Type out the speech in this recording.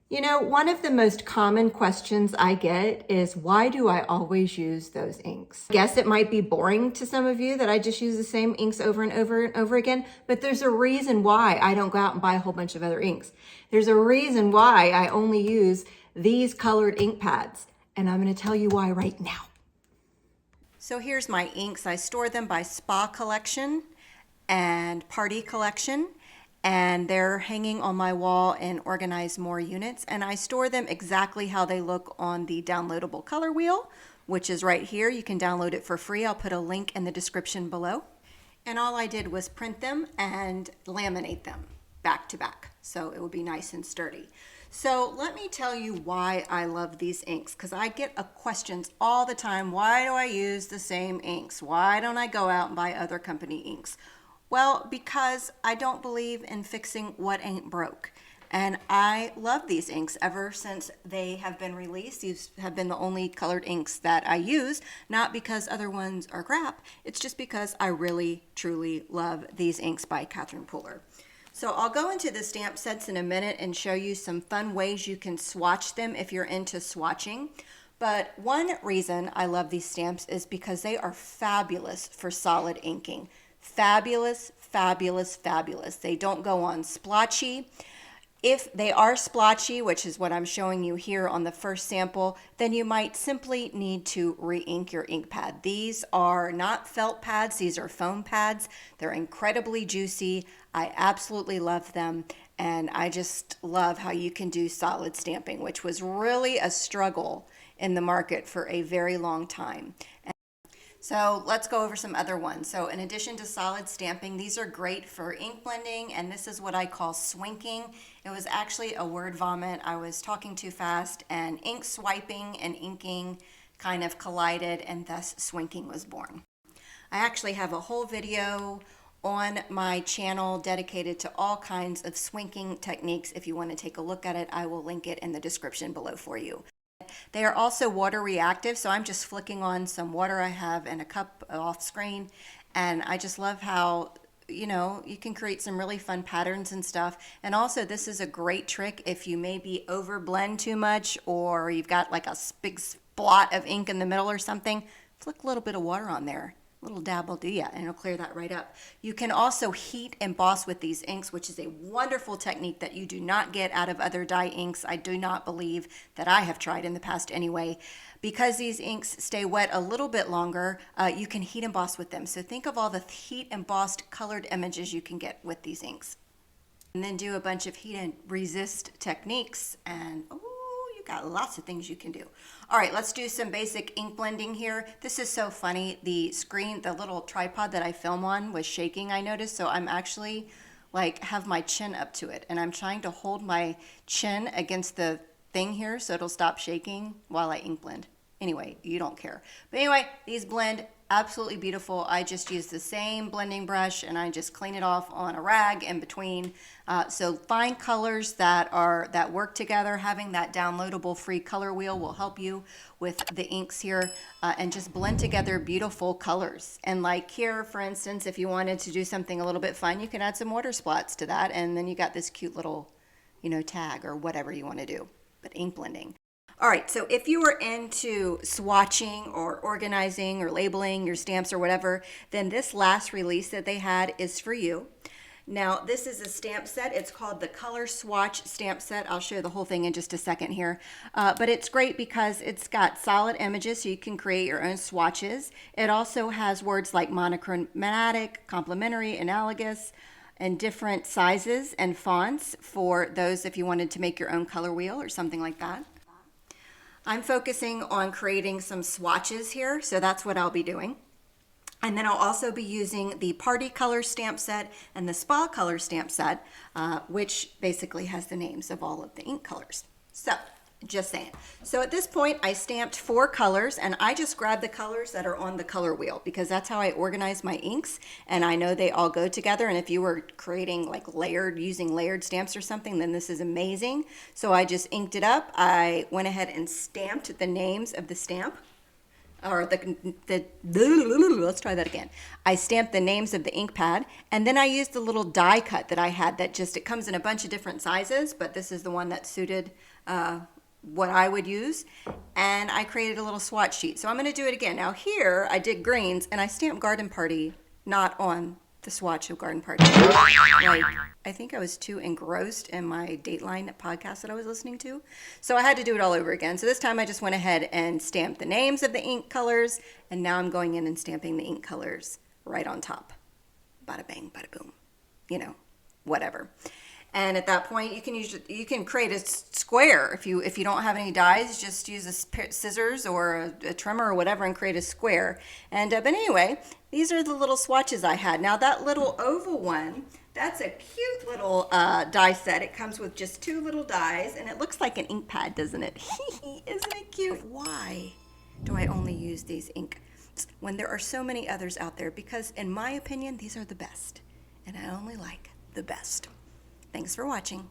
You know, one of the most common questions I get is, why do I always use those inks? I guess it might be boring to some of you that I just use the same inks over and over and over again, but there's a reason why I don't go out and buy a whole bunch of other inks. There's a reason why I only use these colored ink pads, and I'm going to tell you why right now. So here's my inks. I store them by spa collection and party collection, and they're hanging on my wall in organized more units, and I store them exactly how they look on the downloadable color wheel, which is right here. You can download it for free. I'll put a link in the description below. And all I did was print them and laminate them back to back, so it would be nice and sturdy. So let me tell you why I love these inks, because I get questions all the time. Why do I use the same inks? Why don't I go out and buy other company inks? Well, because I don't believe in fixing what ain't broke. And I love these inks ever since they have been released. These have been the only colored inks that I use, not because other ones are crap. It's just because I really, truly love these inks by Catherine Pooler. So I'll go into the stamp sets in a minute and show you some fun ways you can swatch them if you're into swatching. But one reason I love these stamps is because they are fabulous for solid inking. Fabulous, fabulous, fabulous. They don't go on splotchy. If they are splotchy, which is what I'm showing you here on the first sample, then you might simply need to re-ink your ink pad. These are not felt pads, these are foam pads. They're incredibly juicy. I absolutely love them, and I just love how you can do solid stamping, which was really a struggle in the market for a very long time. So let's go over some other ones. So in addition to solid stamping, these are great for ink blending, and this is what I call swinking. It was actually a word vomit. I was talking too fast, and ink swiping and inking kind of collided, and thus swinking was born. I actually have a whole video on my channel dedicated to all kinds of swinking techniques. If you want to take a look at it, I will link it in the description below for you. They are also water reactive, so I'm just flicking on some water I have in a cup off screen, and I just love how, you know, you can create some really fun patterns and stuff. And also, this is a great trick if you maybe over blend too much, or you've got like a big splot of ink in the middle or something. Flick a little bit of water on there. Little dab will do ya, and it'll clear that right up. You can also heat emboss with these inks, which is a wonderful technique that you do not get out of other dye inks. I do not believe that I have tried in the past anyway. Because these inks stay wet a little bit longer, you can heat emboss with them. So think of all the heat embossed colored images you can get with these inks. And then do a bunch of heat and resist techniques, and got lots of things you can do. All right, let's do some basic ink blending here. This is so funny. The screen, the little tripod that I film on was shaking, I noticed, so I'm actually like have my chin up to it, and I'm trying to hold my chin against the thing here so it'll stop shaking while I ink blend. Anyway, you don't care. But anyway, these blend absolutely beautiful. I just use the same blending brush and I just clean it off on a rag in between. So find colors that work together. Having that downloadable free color wheel will help you with the inks here, and just blend together beautiful colors. And like here, for instance, if you wanted to do something a little bit fun, you can add some water splats to that, and then you got this cute little, you know, tag or whatever you want to do, but ink blending. All right, so if you are into swatching or organizing or labeling your stamps or whatever, then this last release that they had is for you. Now, this is a stamp set. It's called the Color Swatch Stamp Set. I'll show the whole thing in just a second here. But it's great because it's got solid images, so you can create your own swatches. It also has words like monochromatic, complementary, analogous, and different sizes and fonts for those if you wanted to make your own color wheel or something like that. I'm focusing on creating some swatches here, so that's what I'll be doing. And then I'll also be using the Party Color stamp set and the Spa Color stamp set, which basically has the names of all of the ink colors. So, just saying. So at this point, I stamped 4 colors, and I just grabbed the colors that are on the color wheel because that's how I organize my inks, and I know they all go together. And if you were creating like using layered stamps or something, then this is amazing. So I just inked it up. I went ahead and stamped the names of the stamp. let's try that again. I stamped the names of the ink pad, and then I used the little die cut that I had that just, it comes in a bunch of different sizes, but this is the one that suited what I would use, and I created a little swatch sheet. So I'm going to do it again. Now here I did greens, and I stamped Garden Party not on the swatch of Garden Party. Like, I think I was too engrossed in my Dateline podcast that I was listening to, so I had to do it all over again. So this time I just went ahead and stamped the names of the ink colors, and now I'm going in and stamping the ink colors right on top. Bada bang, bada boom, you know, whatever. And at that point, you can create a square. If you don't have any dies, just use a scissors or a trimmer or whatever and create a square. And but anyway, these are the little swatches I had. Now that little oval one, that's a cute little die set. It comes with just 2 little dies, and it looks like an ink pad, doesn't it? Isn't it cute? Why do I only use these inks when there are so many others out there? Because in my opinion, these are the best, and I only like the best. Thanks for watching.